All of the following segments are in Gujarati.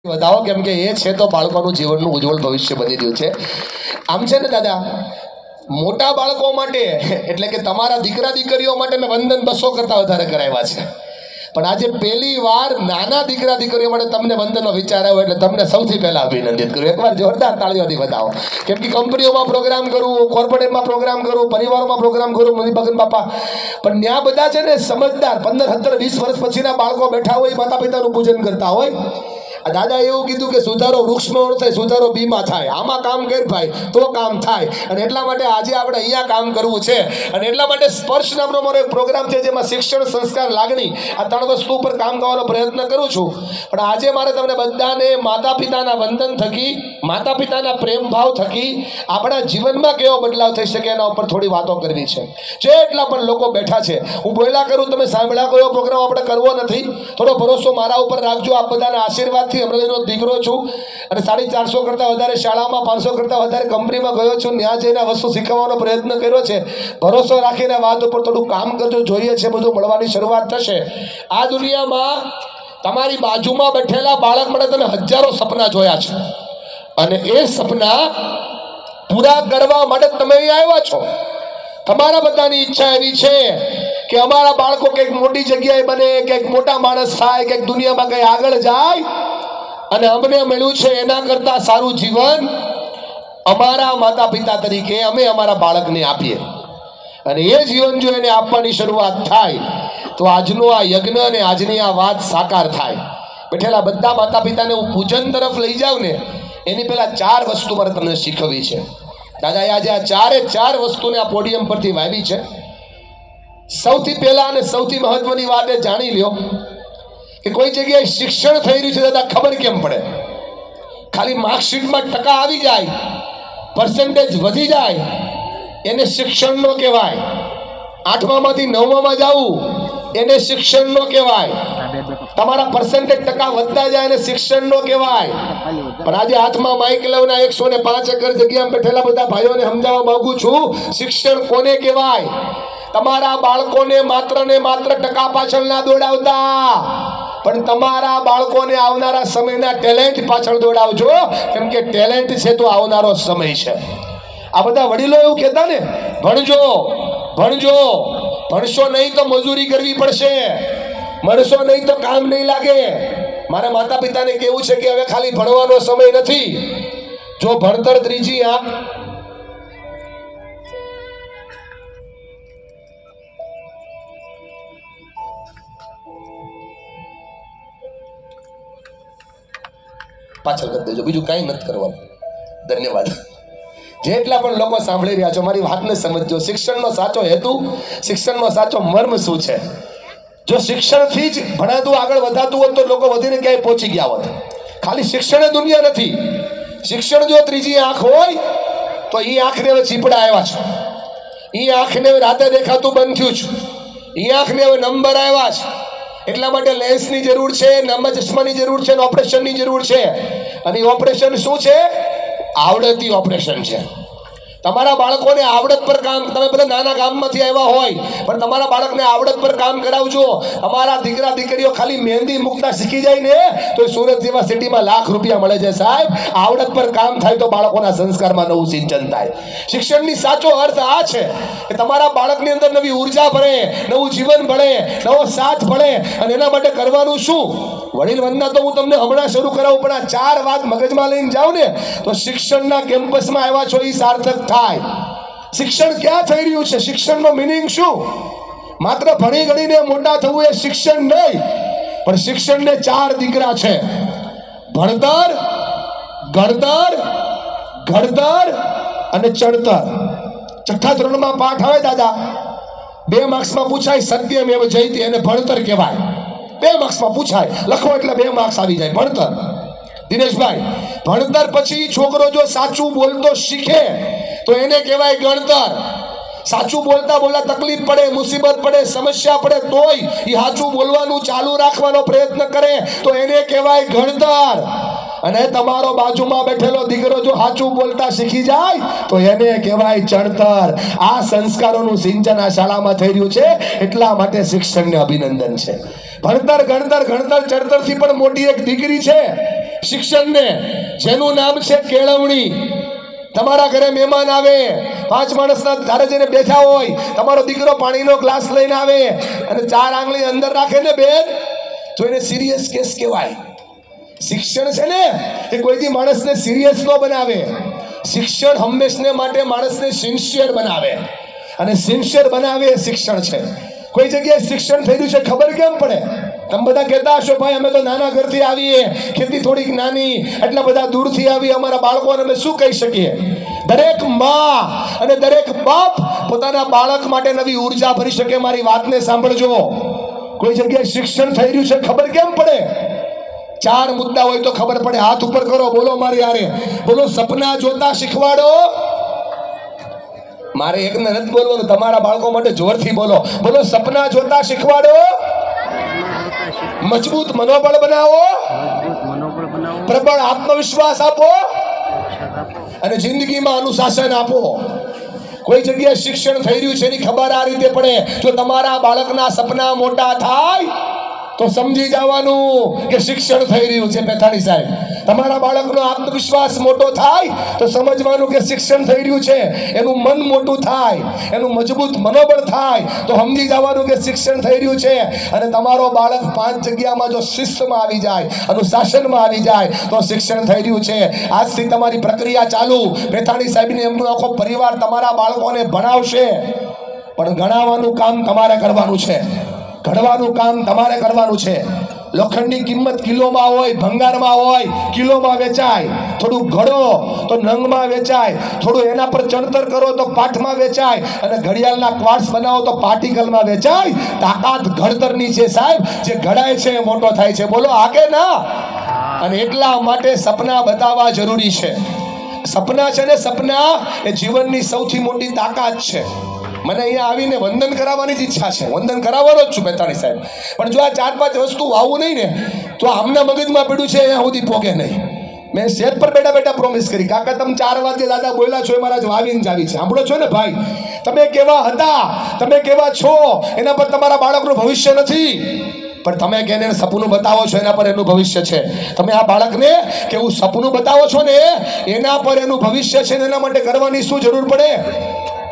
बताओ केम के ये छे तो बाळकोનું જીવનનું ઉજ્જવળ ભવિષ્ય બની રહ્યું છે। આમ છે ને દાદા, મોટા બાળકો માટે એટલે કે તમારા દીકરા દીકરીઓ માટે મેં વંદન 200 કરતા વધારે કરાવ્યા છે, પણ આજે પહેલી વાર નાના દીકરા દીકરીઓ માટે તમને વંદનનો વિચાર આવ્યો એટલે તમને સૌથી પહેલા અભિનંદિત કરું। એકવાર જોરદાર તાળીઓથી બતાવો। કેમ કે કંપનીઓમાં પ્રોગ્રામ કરું, કોર્પોરેટમાં પ્રોગ્રામ કરું, પરિવારોમાં પ્રોગ્રામ કરું, મની ભગન બાપા, પણ ત્યાં બધા છે ને સમજદાર 15, 17, 20 વર્ષ પછીના બાળકો બેઠા હોય, માતા પિતાનું પૂજન કરતા હોય। દાદા એવું કીધું કે સુધારો વૃક્ષમાં ન થાય, સુધારો બીમાં થાય। આમાં કામ કર ભાઈ તો કામ થાય, અને એટલા માટે આજે આપણે અહીંયા કામ કરવું છે। અને એટલા માટે સ્પર્શ નામનો મારો એક પ્રોગ્રામ છે જેમાં શિક્ષણ, સંસ્કાર, લાગણી આ 3 વસ્તુ ઉપર કામ કરવાનો પ્રયત્ન કરું છું। પણ આજે મારે તમને બધાને માતા પિતાના વંદન થકી, માતા પિતાના પ્રેમ ભાવ થકી આપણા જીવનમાં કેવો બદલાવ થઈ શકે એના ઉપર થોડી વાતો કરવી છે। જેટલા પણ લોકો બેઠા છે, હું બોલ્યા કરું, તમે સાંભળ્યા કરો, પ્રોગ્રામ આપણે કરવો નથી। થોડો ભરોસો મારા ઉપર રાખજો। આપ બધાના આશીર્વાદ અમરેલીનો દીકરો છું અને 450 કરતા વધારે શાળામાં, 500 કરતા વધારે કંપનીમાં ગયો છું, ત્યાં જઈને વસ્તુ શીખવવાનો પ્રયત્ન કર્યો છે। ભરોસો રાખીને વાત ઉપર થોડું કામ કરજો, જોઈએ છે બધું મળવાની શરૂઆત થશે। આ દુનિયામાં તમારી બાજુમાં બેઠેલા બાળક માટે તમે હજારો સપના જોયા છે, અને એ સપના પૂરા કરવા માટે તમે અહીં આવ્યા છો। તમારા બધાની ઈચ્છા એવી છે કે અમારા બાળકો કંઈક મોટી જગ્યાએ બને, કંઈક મોટા માણસ થાય, કંઈક દુનિયામાં કંઈ આગળ જાય, અને અમને મળ્યું છે એના કરતા સારું જીવન અમારા માતા પિતા તરીકે અમે અમારા બાળકને આપીએ। અને એ જીવન જો એને આપવાની શરૂઆત થાય તો આજનો આ યજ્ઞ અને આજની આ વાત સાકાર થાય। બેઠેલા બધા માતા પિતાને હું પૂજન તરફ લઈ જાઉં ને એની પહેલા 4 વસ્તુ મારે તમને શીખવવી છે। દાદાએ આજે આ 4 વસ્તુને આ પોડિયમ પરથી વાવી છે। સૌથી પહેલા અને સૌથી મહત્વની વાત એ જાણી લ્યો કે કોઈ જગ્યાએ શિક્ષણ થઈ રહ્યું છે દાદા, ખબર કેમ પડે? ખાલી માર્કશીટમાં ટકા આવી જાય, પર્સન્ટેજ વધી જાય, એને શિક્ષણ ન કહેવાય। 8મામાંથી 9મામાં જવું એને શિક્ષણ ન કહેવાય। તમારા પર્સન્ટેજ ટકા વધતા જાય એને શિક્ષણ ન કહેવાય। પણ આજે હાથમાં માઇક લવના 105 એકર જગ્યામાં બેઠેલા બધા ભાઈઓને સમજાવવા માંગુ છું, શિક્ષણ કોને કહેવાય? તમારા બાળકોને માત્ર ને માત્ર ટકા પાછળ ના દોડાવતા, પણ તમારા બાળકોને આવનારા સમયના ટેલેન્ટ પાછળ દોડાવજો, કેમ કે ટેલેન્ટ છે તો આવનારો સમય છે। આ બધા વડીલો એવું કહેતા ને, ભણજો ભણજો, ભણશો નહીં તો મજૂરી કરવી પડશે, ભણશો નહીં તો કામ નહીં લાગે। મારા માતા પિતાને કેવું છે કે હવે ખાલી ભણવાનો સમય નથી। જો ભણતર ત્રીજી આંખ, પાછળ કરી દેજો, બીજું કાંઈ નથી કરવાનું। ધન્યવાદ। જેટલા પણ લોકો સાંભળી રહ્યા છો મારી વાતને સમજજો। શિક્ષણનો સાચો હેતુ, શિક્ષણનો સાચો મર્મ શું છે? જો શિક્ષણથી જ ભણાતું આગળ વધાતું હોત તો લોકો વધીને ક્યાંય પહોંચી ગયા હોત। ખાલી શિક્ષણ દુનિયા નથી। શિક્ષણ જો ત્રીજી આંખ હોય તો એ આંખને હવે ચીપડા આવ્યા છે, એ આંખને રાતે દેખાતું બંધ થયું છે, એ આંખને હવે નંબર આવ્યા છે। એટલા માટે લેન્સની જરૂર છે, લાંબા ચશ્માની જરૂર છે, ઓપરેશનની જરૂર છે। અને ઓપરેશન શું છે? આવડતી ઓપરેશન છે। તમારા બાળકોને આવડત પર કામ, તમે બધા નાના ગામમાંથી આવ્યા હોય પણ તમારા બાળકને આવડત પર કામ કરાવજો। તમારા દીકરા દીકરીઓ ખાલી મહેંદી મૂકતા શીખી જાય ને તો સુરત જેવા સિટીમાં લાખ રૂપિયા મળે છે સાહેબ। આવડત પર કામ થાય તો બાળકોના સંસ્કારમાં નવું સિંચન થાય। શિક્ષણની સાચો અર્થ આ છે કે તમારા બાળકની અંદર નવી ઉર્જા ભળે, નવું જીવન ભળે, નવો સાથ ભળે। અને એના માટે કરવાનું શું? વડીલ વંદના તો હું તમને હમણાં શરૂ કરાવું, પણ આ 4 વાત મગજમાં લઈને જાઉં ને તો શિક્ષણના કેમ્પસમાં આવ્યા છો એ સાર્થક થાય। શિક્ષણ ક્યાં થઈ રહ્યું છે? શિક્ષણનો મિનિંગ શું? માત્ર ભણી ગણીને મોટા થવું એ શિક્ષણ નહીં, પણ શિક્ષણને 4 દીકરા છે: ભણતર, ગણતર, ઘડતર અને ચણતર। 6થા ધોરણમાં પાઠ આવે દાદા, 2 માર્ક્સમાં પૂછાય, સત્યમેવ જયતે, એને ભણતર કહેવાય। 2 માર્ક્સમાં પૂછાય, લખો એટલે 2 માર્ક્સ આવી જાય, ભણતર। દિનેશભાઈ, ભણતર પછી છોકરો જો સાચું બોલતો શીખે તો એને કહેવાય ગણતર। સાચું બોલતા બોલતા તકલીફ પડે, મુસીબત પડે, સમસ્યા પડે તોય એ સાચું બોલવાનું ચાલુ રાખવાનો પ્રયત્ન કરે તો એને કહેવાય ગણતર। અને તમારો બાજુમાં બેઠેલો દીકરો જો સાચું બોલતા શીખી જાય તો એને કહેવાય ચણતર। આ સંસ્કારોનું સિંચન આ શાળામાં થઈ રહ્યું છે, એટલા માટે શિક્ષણને અભિનંદન છે। ભણતર, ગણતર, ચણતરથી પણ મોટી એક દીકરી છે શિક્ષણને, જેનું નામ છે કેળવણી. તમારા ઘરે મહેમાન આવે, 5 માણસના ધારે જઈને બેઠા હોય, તમારો દીકરો પાણીનો ગ્લાસ લઈને આવે અને 4 આંગળી અંદર રાખે ને બેન, તો એને સિરિયસ કેસ કહેવાય. શિક્ષણ છે ને એ કોઈથી માણસને સિરિયસ ન બનાવે. શિક્ષણ હંમેશને માટે માણસને સિન્સિયર બનાવે, અને સિન્સિયર બનાવે એ શિક્ષણ છે. કોઈ જગ્યાએ શિક્ષણ થઈ રહ્યું છે ખબર કેમ પડે? તમે બધા કહેતા હશો, ભાઈ અમે તો નાના ઘરથી આવીએ, ખેતી થોડીક નાની, એટલા બધા દૂરથી આવીએ, અમારા બાળકોને અમે શું કહી શકીએ? દરેક માં અને દરેક બાપ પોતાના બાળક માટે નવી ઉર્જા ભરી શકે. મારી વાતને સાંભળજો. કોઈ જગ્યાએ શિક્ષણ થઈ રહ્યું છે ખબર કેમ પડે? 4 મુદ્દા હોય તો ખબર પડે. હાથ ઉપર કરો, બોલો મારી યારે, બોલો. સપના જોતા શીખવાડો. મારે એકને નથી બોલવાનું, તમારા બાળકો માટે જોરથી બોલો. બોલો, સપના જોતા શીખવાડો, મજબૂત મનોબળ બનાવો, પ્રબળ આત્મવિશ્વાસ આપો, અને જિંદગીમાં અનુશાસન આપો. કોઈ જગ્યાએ શિક્ષણ થઈ રહ્યું છે એની ખબર આ રીતે પડે. જો તમારા બાળકના સપના મોટા થાય તો સમજી જવાનું કે શિક્ષણ થઈ રહ્યું છે. પેથાણી સાહેબ, તમારા બાળકનો આત્મવિશ્વાસ મોટો થાય તો સમજવાનું કે શિક્ષણ થઈ રહ્યું છે. એનું મન મોટું થાય, એનું મજબૂત મનોબળ થાય તો સમજી જવાનું કે શિક્ષણ થઈ રહ્યું છે. અને તમારો બાળક 5 જગ્યામાં જો શિસ્તમાં આવી જાય, અનુશાસનમાં આવી જાય તો શિક્ષણ થઈ રહ્યું છે. આજથી તમારી પ્રક્રિયા ચાલુ. પેથાણી સાહેબને એમનો આખો પરિવાર તમારા બાળકોને ભણાવશે, પણ ગણાવવાનું કામ તમારે કરવાનું છે. ઘડવાનું કામ તમારે કરવાનું છે. લોખંડની કિંમત કિલોમાં હોય, ભંગારમાં હોય, કિલોમાં વેચાય. થોડું ઘડો તો નંગમાં વેચાય, થોડું એના પર ચણતર કરો તો પાઠમાં વેચાય, અને ઘડિયાળના ક્વાર્ટ્સ બનાવો તો પાર્ટિકલમાં વેચાય. તાકાત ઘડતરની છે સાહેબ, જે ઘડાય છે એ મોટો થાય છે. બોલો આગે ના. અને એટલા માટે સપના બતાવવા જરૂરી છે. સપના છે ને, સપના એ જીવનની સૌથી મોટી તાકાત છે. મને અહીંયા આવીને વંદન કરાવવાની જ ઈચ્છા છે, વંદન કરાવવાનો જ છું પેથાણી સાહેબ. પણ જો આ 4-5 વસ્તુ વાવું નહીં ને તો આમના મગજમાં પડ્યું છે અહીંયા સુધી પોગે નહીં. મેં સ્ટેજ પર બેઠા બેઠા પ્રોમિસ કરી, કાકા તમે 4 વાગે દાદા બોલ્યા છો એ મારા જ વાવીને જ આવી છે. સાંભળો છો ને ભાઈ, તમે કેવા હતા, તમે કેવા છો એના પર તમારા બાળકનું ભવિષ્ય નથી, પણ તમે કેને સપનું બતાવો છો એના પર એનું ભવિષ્ય છે. તમે આ બાળકને કેવું સપનું બતાવો છો ને એના પર એનું ભવિષ્ય છે. એના માટે કરવાની શું જરૂર પડે?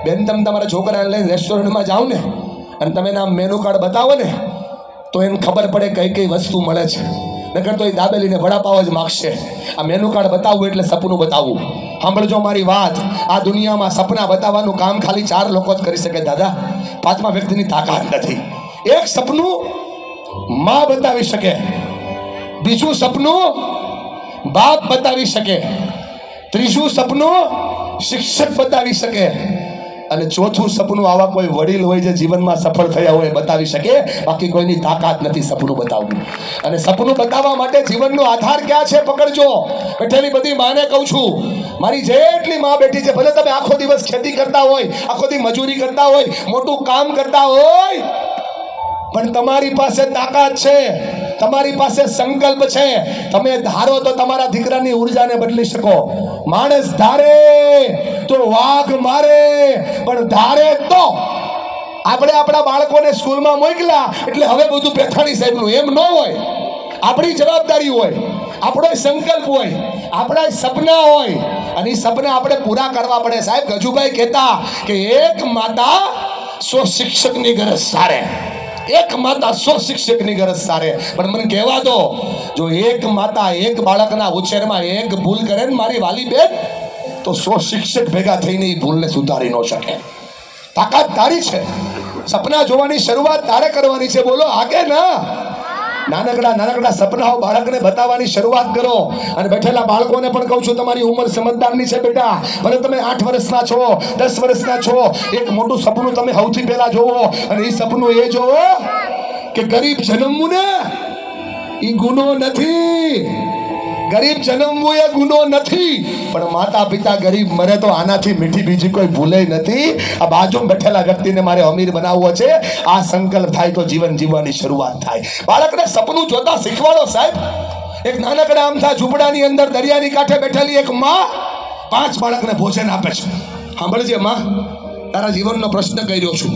બેન, તમે તમારા છોકરાને લઈને રેસ્ટોરન્ટમાં જાઓ ને અને તમે એના મેનુ કાર્ડ બતાવો ને તો એને ખબર પડે કઈ કઈ વસ્તુ મળે છે. નકર તો એ દાબેલીને વડાપાવ જ માગશે. આ મેનુ કાર્ડ બતાવવું એટલે સપનું બતાવવું. સાંભળજો મારી વાત, આ દુનિયામાં સપના બતાવવાનું કામ ખાલી 4 લોકો જ કરી શકે દાદા. 5મા વ્યક્તિની તાકાત નથી. એક સપનું માં બતાવી શકે, બીજું સપનું બાપ બતાવી શકે, ત્રીજું સપનું શિક્ષક બતાવી શકે, અને ચોથું સપનું આવા કોઈ વડીલ હોય જે જીવનમાં સફળ થયા હોય બતાવી શકે. બાકી કોઈની તાકાત નથી સપનું બતાવવું. અને સપનું બતાવવા માટે જીવનનો આધાર ક્યાં છે પકડજો. બેઠેલી બધી માને કહું છું, મારી જેટલી માં બેઠી છે, ભલે તમે આખો દિવસ ખેતી કરતા હોય, આખો દિવસ મજૂરી કરતા હોય, મોટું કામ કરતા હોય, પણ તમારી પાસે તાકાત છે, તમારી પાસે સંકલ્પ છે. તમે ધારો તો તમારા દીકરાની ઉર્જાને બદલી શકો. માણસ ધારે તો વાઘ મારે, પણ ધારે તો. આપણે આપણા બાળકોને સ્કૂલમાં મોકલ્યા એટલે હવે બધું પેથાણી સાહેબનું એમ ન હોય. આપણી જવાબદારી હોય, આપણો સંકલ્પ હોય, આપણા સપના હોય, અને એ સપના આપણે પૂરા કરવા પડે. સાહેબ ગજુભાઈ કહેતા કે એક માતા 100 શિક્ષકની ગરજ સારે, એક માતા 100 શિક્ષકની ગરજ સારે. પણ મને કહેવા દો, જો એક માતા એક બાળકના ઉછેરમાં એક ભૂલ કરે ને મારી વાલી બેન, તો 100 શિક્ષક ભેગા થઈને એ ભૂલને સુધારી ન શકે. તાકાત તારી છે. સપના જોવાની શરૂઆત તારે કરવાની છે. બોલો આગે ના. નાનકડા સપનાઓ બાળકને બતાવવાની શરૂઆત કરો. અને બેઠેલા બાળકોને પણ કહું છું, તમારી ઉંમર સમજદારની છે બેટા. ભલે તમે 8 વર્ષના છો, 10 વર્ષના છો, એક મોટું સપનું તમે સૌથી પહેલા જોવો. અને એ સપનું એ જોવો કે ગરીબ જન્મવું ને એ ગુનો નથી. ગરીબ જન્મવું એ ગુનો નથી, પણ માતા પિતા ગરીબ મરે તો આનાથી મીઠી બીજી કોઈ ભૂલે નથી. આ બાજુ બેઠેલા વ્યક્તિને મારે અમીર બનાવવો છે. આ સંકલ્પ થાય તો જીવન જીવવાની શરૂઆત થાય. બાળકને સપનું જોતા શીખવાડો સાહેબ. એક નાનકડા આમથા ઝૂંપડાની અંદર દરિયાની કાંઠે બેઠેલી એક માં 5 બાળકને ભોજન આપે છે. સાંભળજે માં, તારા જીવનનો પ્રશ્ન કર્યો છું.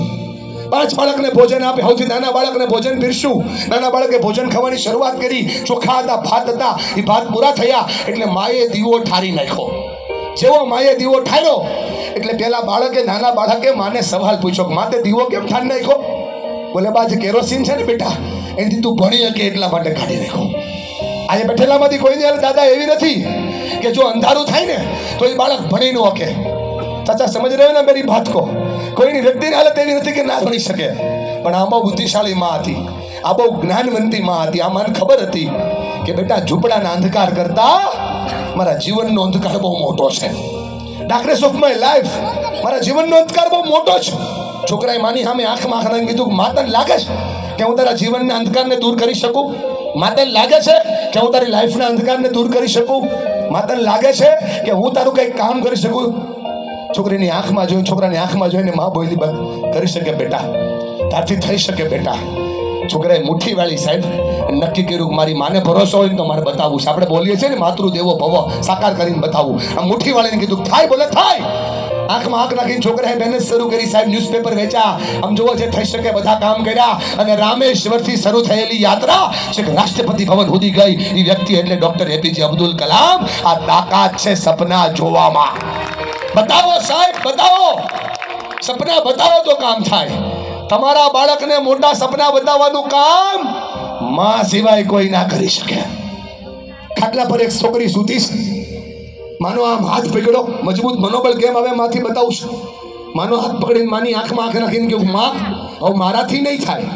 પાંચ બાળકને ભોજન આપે, સૌથી નાના બાળકને ભોજન પીરસ્યું. નાના બાળકે ભોજન ખાવાની શરૂઆત કરી. ચોખા હતા, ભાત હતા. એ ભાત પૂરા થયા એટલે માએ દીવો ઠારી નાખ્યો. જેવો માએ દીવો ઠાર્યો એટલે પેલા બાળકે, નાના બાળકે માને સવાલ પૂછ્યો, માતે દીવો કેમ ઠારી નાખ્યો? બોલે બા, જે કેરોસીન છે ને બેટા, એનાથી તું ભણી શકે એટલા માટે કાઢી નાખ્યો. આજે બેઠેલામાંથી કોઈની હાલ દાદા એવી નથી કે જો અંધારું થાય ને તો એ બાળક ભણી ન શકે. ચાચા સમજ રહ્યો ને મેરી બાત કો? કોઈની વ્યક્તિની હાલત એવી નથી કે ના ભણી શકે. પણ આ બહુ બુદ્ધિશાળી માં હતી, આ બહુ જ્ઞાનવંતી માં હતી. આ માને ખબર હતી કે બેટા, ઝૂંપડાના અંધકાર કરતા મારા જીવનનો અંધકાર બહુ મોટો છે. ડાર્કનેસ ઓફ માય લાઈફ, મારા જીવનનો અંધકાર બહુ મોટો છે. છોકરાએ માની સામે આંખમાં આંખ નાખી કીધું, માતાને લાગે છે કે હું તારા જીવનના અંધકારને દૂર કરી શકું? માતાને લાગે છે કે હું તારી લાઈફના અંધકારને દૂર કરી શકું? માતાને લાગે છે કે હું તારું કંઈક કામ કરી શકું? છોકરીની આંખમાં જોઈ, છોકરાની આંખમાં જોઈને માં બોલી, કરી શકે બેટા, તારથી થઈ શકે બેટા. છોકરાએ મુઠ્ઠી વાળી સાહેબ નક્કી કર્યું કે મારી માને ભરોસો હોય ને તો મારે બતાવવું છે. આપણે બોલીએ છીએ ને માતૃ દેવો ભવ, સાકાર કરીને બતાવવું. આ મુઠ્ઠી વાળીને કીધું થાય, બોલે થાય. આંખમાં આંખ નાખીને છોકરાએ મહેનત શરૂ કરી સાહેબ. ન્યૂઝપેપર વેચ્યા, આમ જોવો જે થઈ શકે બધા કામ કર્યા. અને રામેશ્વરથી શરૂ થયેલી યાત્રા છેક રાષ્ટ્રપતિ ભવન સુધી ગઈ. એ વ્યક્તિ એટલે ડોક્ટર એપીજે અબ્દુલ કલામ. આ તાકાત છે સપના જોવામાં. બતાવો સાહેબ, બતાવો. સપના બતાવો તો કામ થાય. તમારા બાળકને મોટા સપના બતાવવાનું કામ માં સિવાય કોઈ ના કરી શકે. ખાટલા પર એક છોકરી સૂતી છે. માનો આમ હાથ પકડો, મજબૂત મનોબળ કેમ આવે માથી બતાવું છું. માનો હાથ પકડીને માની આંખમાં આંખ નાખીને કહ્યું, માં હવે મારાથી નહીં થાય,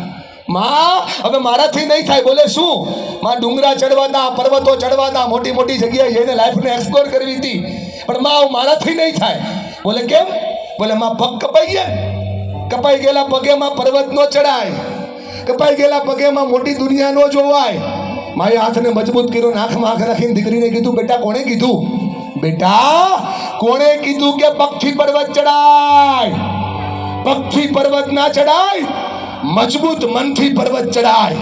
માં હવે મારાથી નહીં થાય. બોલે શું? માં ડુંગરા ચડવાતા, પર્વતો ચડવાતા, મોટી મોટી જગ્યાએ જઈને લાઈફને એક્સપ્લોર કરવી હતી, પણ માં હવે મારાથી નહીં થાય. બોલે કેમ? બોલે માં પગ કપાઈ ગયા, કપાઈ ગયેલા પગેમાં પર્વત નો ચડાય, કપાઈ ગયેલા પગેમાં મોટી દુનિયા નો જોવાય. માએ હાથને મજબૂત કર્યો, આંખમાં આંખ રાખીને દીકરીને કીધું, બેટા કોણે કીધું? બેટા કોણે કીધું કે પગથી પર્વત ચડાય? પગથી પર્વત ના ચડાય, મજબૂત મનથી પર્વત ચડાય.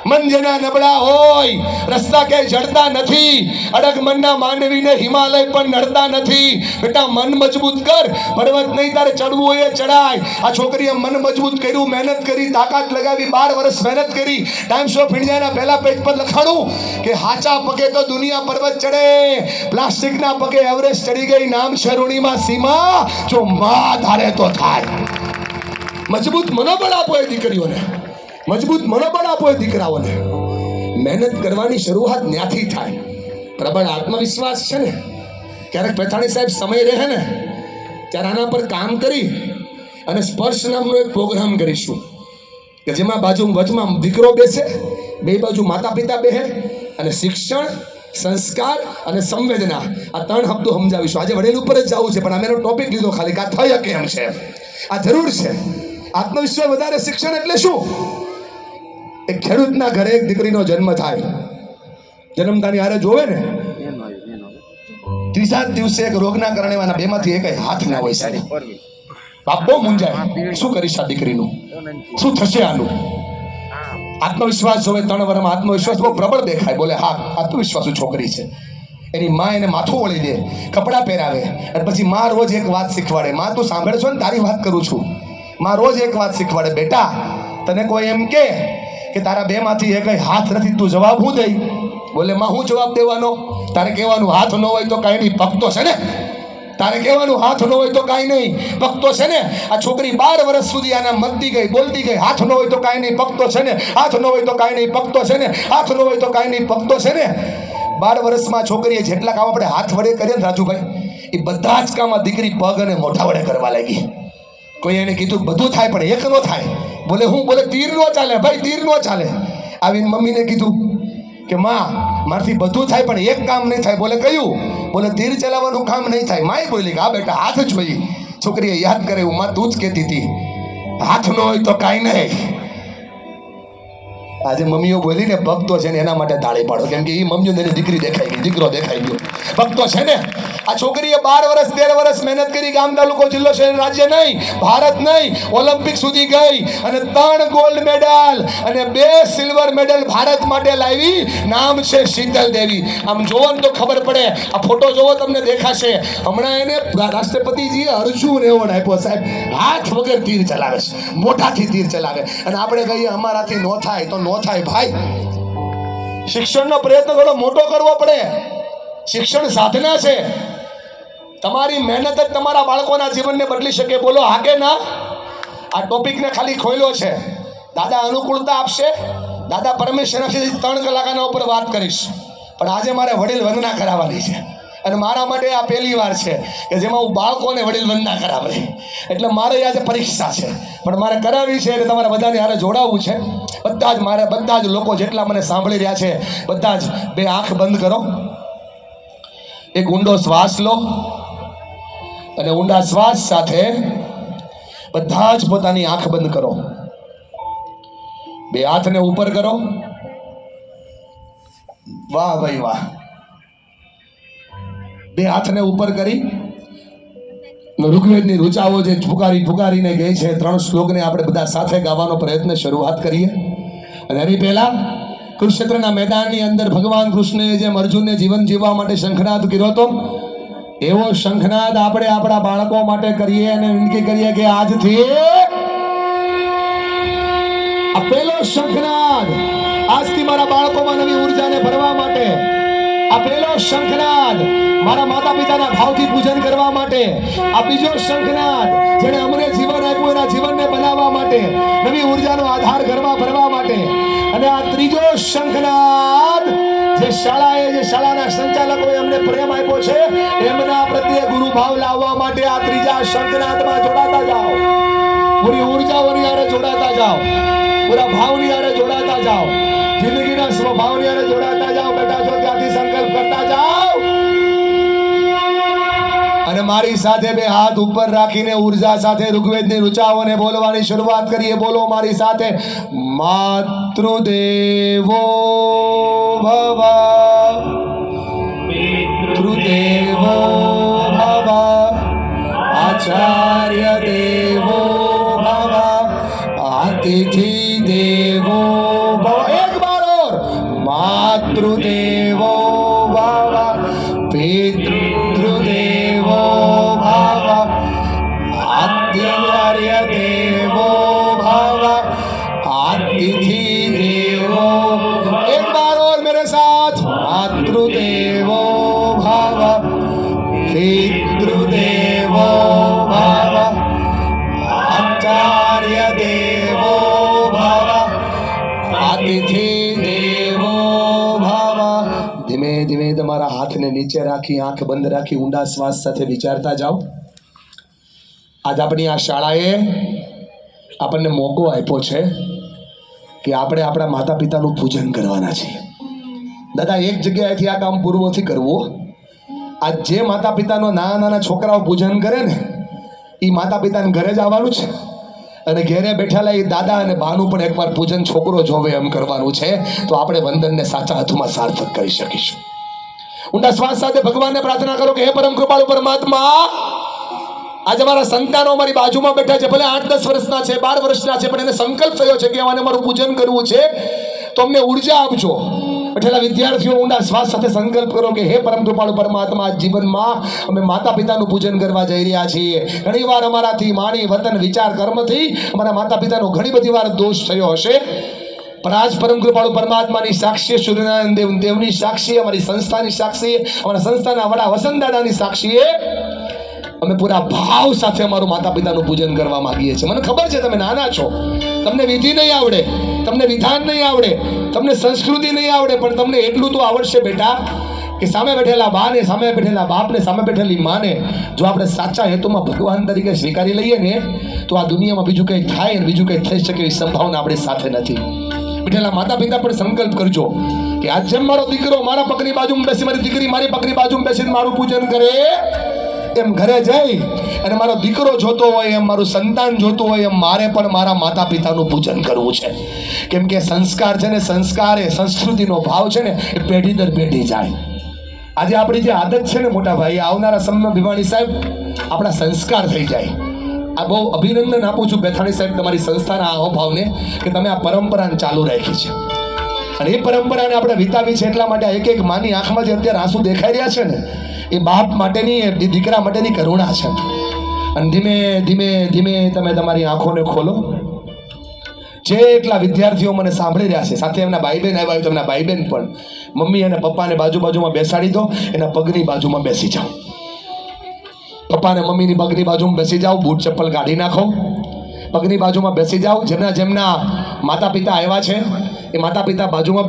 મન જેના નબળા હોય રસ્તા ક્યાંય જડતા નથી. અડગ મનના માનવીને હિમાલય પણ નડતા નથી. બેટા મન મજબૂત કર, પર્વત નહીં તારે ચડવું હોય એ ચડાય. આ છોકરીએ મન મજબૂત કર્યું, મહેનત કરી, તાકાત લગાવી, 12 વર્ષ મહેનત કરી. ટાઈમ્સ ઓફ ઇન્ડિયાના પહેલા પેજ પર લખાણું કે હાચા પગે તો દુનિયા પર્વત ચડે, પ્લાસ્ટિકના પગે એવરેસ્ટ ચડી ગઈ. નામ છે અરુણિમા સીમા. જો માં ધારે તો થાય. મજબૂત મનોબળ આપો એ દીકરીઓને, મજબૂત મનોબળ આપો એ દીકરાઓને. મહેનત કરવાની શરૂઆત ત્યાંથી થાય. પ્રબળ આત્મવિશ્વાસ છે ને. ક્યારેક પેથાણી સાહેબ સમય રહે ને ત્યારે આના પર કામ કરી અને સ્પર્શ નામનો એક પ્રોગ્રામ કરીશું કે જેમાં બાજુ વચમાં દીકરો બેસે, બે બાજુ માતા પિતા બેસે અને શિક્ષણ, સંસ્કાર અને સંવેદના આ 3 શબ્દો સમજાવીશું. આજે વડીલ ઉપર જ જવું છે પણ અમે એનો ટોપિક લીધો ખાલી કે આ થઈ શકે એમ છે, આ જરૂર છે. આત્મવિશ્વાસ વધારે શિક્ષણ એટલે શું? એક ખેડૂતના ઘરે એક દીકરીનો જન્મ થાય. જન્મતાની હારે જોવે ને ત્રીજા દિવસે એક રોગના કારણે એના બેમાંથી એક હાથ ના હોય સારી. બાપ બહુ મૂંઝાય, શું કરીશ આ દીકરીનું, શું થશે આનું? આત્મવિશ્વાસ જોવે 3 વર્ષમાં આત્મવિશ્વાસ બહુ પ્રબળ દેખાય. બોલે હા આત્મવિશ્વાસુ છોકરી છે. એની માં એને માથું વળી દે, કપડાં પહેરાવે અને પછી માં રોજ એક વાત શીખવાડે. માં તું સાંભળે છો ને, તારી વાત કરું છું. માં રોજ એક વાત શીખવાડે, બેટા તને કોઈ એમ કે તારા બેમાંથી એક હાથ નથી, તું જવાબ હું દઈ? બોલે માં હું જવાબ દેવાનો? તારે કહેવાનું હાથ ન હોય તો કાંઈ નહીં, પગ તો છે ને. તારે કહેવાનું હાથ ન હોય તો કાંઈ નહીં, પગ તો છે ને. આ છોકરી 12 વર્ષ સુધી આના મતતી ગઈ, બોલતી ગઈ, હાથ ન હોય તો કાંઈ નહીં, પગ તો છે ને. હાથ ન હોય તો કાંઈ નહીં, પગ તો છે ને. હાથ ન હોય તો કાંઈ નહીં, પગ તો છે ને. 12 વર્ષમાં છોકરીએ જેટલા કામ આપણે હાથ વડે કરીએ ને રાજુભાઈ, એ બધા જ કામ આ દીકરી પગ અને મોઢા વડે કરવા લાગી. કોઈ એને કીધું બધું થાય પણ એક નો થાય. બોલે હું? બોલે તીર નો ચાલે ભાઈ, તીર નો ચાલે. આવીને મમ્મીને કીધું કે માં મારથી બધું થાય પણ એક કામ નહીં થાય. બોલે કયું? બોલે તીર ચલાવવાનું કામ નહીં થાય. માએ બોલી કે હા બેટા હાથ જોઈએ. છોકરીએ યાદ કરે, માં તું જ કહેતી હતી હાથ ન હોય તો કાંઈ નહીં. આજે મમ્મીઓ બોલીને ભક્તો છે ને એના માટે તાળી પાડો, કેમ કે એ મમ્મીઓને એની દીકરી દેખાઈ ગઈ, દીકરો દેખાઈ ગયો. ભક્તો છે ને, આ છોકરીએ 12 વર્ષ 13 વર્ષ મહેનત કરી, ગામ તાલુકો જિલ્લો શહેર રાજ્ય નહીં, ભારત નહીં, ઓલિમ્પિક સુધી ગઈ અને 3 ગોલ્ડ મેડલ અને 2 સિલ્વર મેડલ ભારત માટે લાવી. નામ છે શીતલ દેવી. આમ જોવો ને તો ખબર પડે, આ ફોટો જોવો તમને દેખાશે. હમણાં એને રાષ્ટ્રપતિજીએ અર્જુન એવોર્ડ આપ્યો. સાહેબ હાથ વગર તીર ચલાવે છે, મોઢાથી તીર ચલાવે, અને આપણે કહીએ અમારાથી નો થાય તો નો થાય. ભાઈ શિક્ષણનો પ્રયત્ન થોડો મોટો કરવો પડે. શિક્ષણ સાધના છે. તમારી મહેનત જ તમારા બાળકોના જીવનને બદલી શકે. બોલો હા કે ના? આ ટોપિકને ખાલી ખોલ્યો છે. દાદા અનુકૂળતા આપશે, દાદા પરમેશ્વર આપશે. 3 કલાકના ઉપર વાત કરીશ, પણ આજે મારે વડીલ વંદના કરાવવાની છે, અને મારા માટે આ પહેલી વાર છે કે જેમાં હું બાળકોને વડીલ વંદના કરાવે. એટલે મારે આજે પરીક્ષા છે, પણ મારે કરાવી છે. એટલે તમારે બધાને હારે જોડાવવું છે. બધા જ લોકો જેટલા મને સાંભળી રહ્યા છે, બધા જ 2 આંખ બંધ કરો. એક ઊંડો શ્વાસ લો, અને ઊંડા શ્વાસ સાથે બધા જ પોતાની આંખ બંધ કરો. 2 હાથને ઉપર કરો. વાહ ભાઈ વાહ. 2 હાથને ઉપર કરી ઋગ્વેદની ઋચાઓ જે ફુગારીને ગઈ છે, 3 શ્લોકને આપણે બધા સાથે ગાવાનો પ્રયત્ન શરૂઆત કરીએ. અને એની પહેલા કુરુક્ષેત્રના મેદાનની અંદર ભગવાન કૃષ્ણએ જેમ અર્જુનને જીવન જીવવા માટે શંખનાદ કર્યો હતો, એવો શંખનાદ આપણે આપણા બાળકો માટે કરીએ અને વિનંતી કરીએ કે આજથી આ પહેલો શંખનાદ, આજથી મારા બાળકોમાં નવી ઉર્જાને ભરવા માટે, આ પહેલો શંખનાદ મારા માતા પિતાના ભાવથી પૂજન કરવા માટે, આ બીજો શંખનાદ જેણે અમને જીવન આપ્યું એના જીવનને બનાવવા માટે, નવી ઉર્જાનો આધાર ઘરમાં ભરવા માટે, અને આ ત્રીજો શંખનાદ જે શાળાના સંચાલકોએ અમને પ્રેમ આપ્યો છે એમના પ્રત્યે ગુરુ ભાવ લાવવા માટે આ ત્રીજા શંખનાદમાં જોડાતા જાઓ. પૂરી ઉર્જાઓની હારે જોડાતા જાઓ, પૂરા ભાવની હારે જોડાતા જાઓ, જિંદગીના સ્વભાવની હારે જોડાતા જાઓ. બેટા જો ત્યાંથી સંકલ્પ કરતા જાઓ, અને મારી સાથે 2 હાથ ઉપર રાખીને ઉર્જા સાથે ઋગ્વેદની ઋચાઓને બોલવાની શરૂઆત કરીએ. બોલો મારી સાથે. માતૃદેવો ભવ, પિતૃદેવો ભવ, આચાર્ય દેવો ભવ, અતિથિ દેવો ભવ. એક બાર ઓર. માતૃદેવો ભવ, પિતૃદેવો ભવ, આચાર્ય દેવો ભવ, અતિથિ દેવો. એક બાર ઓર मेरे साथ. मातृदेवो भव, पितृदेवो भव, आचार्य देवो भव, अतिथि देवो भव. ધીમે ધીમે તમારા હાથને નીચે રાખી, આંખ બંધ રાખી, ઊંડા શ્વાસ સાથે વિચારતા જાઓ. આજ આપણી આ શાળાએ આપણને મોકો આપ્યો છે કે આપણે આપણા માતા પિતાનું પૂજન કરવાના છીએ. દાદા એક જગ્યાએથી આ કામ પૂરું નથી કરવું. આ જે માતા પિતાનો નાના છોકરાઓ પૂજન કરે ને, એ માતા પિતાને ઘરે જ આવવાનું છે, અને ઘેરે બેઠેલા એ દાદા અને બાનું પણ એકવાર પૂજન છોકરો જોવે એમ કરવાનું છે. તો આપણે વંદનને સાચા અર્થમાં સાર્થક કરી શકીશું. ઊંડા શ્વાસ સાથે ભગવાનને પ્રાર્થના કરો કે હે પરમ કૃપાળુ પરમાત્મા, આજે મારા સંતાનો અમારી બાજુમાં બેઠા છે, ભલે 8-10 વર્ષના છે, 12 વર્ષના છે, પણ એને સંકલ્પ થયો છે કે અમારે મારું પૂજન કરવું છે, તો અમને ઉર્જા આપજો. બેઠેલા વિદ્યાર્થીઓ ઊંડા શ્વાસ સાથે સંકલ્પ કરો કે હે પરમ કૃપાળુ પરમાત્મા, જીવનમાં અમે માતા પિતાનું પૂજન કરવા જઈ રહ્યા છીએ. ઘણીવાર અમારાથી માણી વતન વિચાર કર્મથી અમારા માતા પિતાનો ઘણી બધી વાર દોષ થયો હશે, પણ આજ પરમ કૃપાળુ પરમાત્માની સાક્ષી, સૂર્યનારાયણ દેવની સાક્ષી, અમારી સંસ્થાની સાક્ષી, અમારા સંસ્થાના વડા વસંત દાદાની સાક્ષીએ અમે પૂરા ભાવ સાથે અમારું માતા પિતાનું પૂજન કરવા માંગીએ છીએ. મને ખબર છે તમે નાના છો, તમને વિધિ નહીં આવડે, તમને વિધાન નહીં આવડે, તમને સંસ્કૃતિ નહીં આવડે, પણ તમને એટલું તો આવડશે બેટા કે સામે બેઠેલા બાને, સામે બેઠેલા બાપને, સામે બેઠેલી માને જો આપણે સાચા હેતુમાં ભગવાન તરીકે સ્વીકારી લઈએ ને, તો આ દુનિયામાં બીજું કંઈ થાય અને બીજું કંઈ થઈ શકે એવી સંભાવના આપણી સાથે નથી. બેઠેલા માતા પિતા પણ સંકલ્પ કરજો કે આજ જેમ મારો દીકરો મારા પગની બાજુમાં બેસી, મારી દીકરી મારી પગની બાજુમાં બેસીને મારું પૂજન કરે, એમ ઘરે જઈ અને મારો દીકરો જોતો હોય, એમ મારું સંતાન જોતું હોય, એમ મારે પણ મારા માતા પિતાનું પૂજન કરવું છે. કેમ કે સંસ્કાર છે ને, સંસ્કાર એ સંસ્કૃતિનો ભાવ છે ને, એ પેઢી દર પેઢી જાય. આજે આપણી જે આદત છે ને મોટા ભાઈ, આવનારા સમયમાં ભીમાણી સાહેબ આપણા સંસ્કાર થઈ જાય. આ બહુ અભિનંદન આપું છું બેથાણી સાહેબ તમારી સંસ્થાના અહોભાવને, કે તમે આ પરંપરાને ચાલુ રાખી છે. અને એ પરંપરાને આપણે વિતાવી છે એટલા માટે એક એક માની આંખમાં જે અત્યારે આંસુ દેખાઈ રહ્યા છે ને, એ બાપ માટેની, એ દીકરા માટેની કરુણા છે. અને ધીમે ધીમે ધીમે તમે તમારી આંખોને ખોલો. જેટલા વિદ્યાર્થીઓ મને સાંભળી રહ્યા છે, સાથે એમના ભાઈ બહેન આવ્યા હોય તો એમના ભાઈ બહેન પણ મમ્મી અને પપ્પાને બાજુમાં બેસાડી દો, એના પગની બાજુમાં બેસી જાઓ. પપ્પાને મમ્મીની પગની બાજુમાં બેસી જાઓ, બૂટ ચપ્પલ કાઢી નાખો, પગની બાજુમાં બેસી જાઓ. જેમના માતા પિતા આવ્યા છે એ માતા પિતા બાજુમાં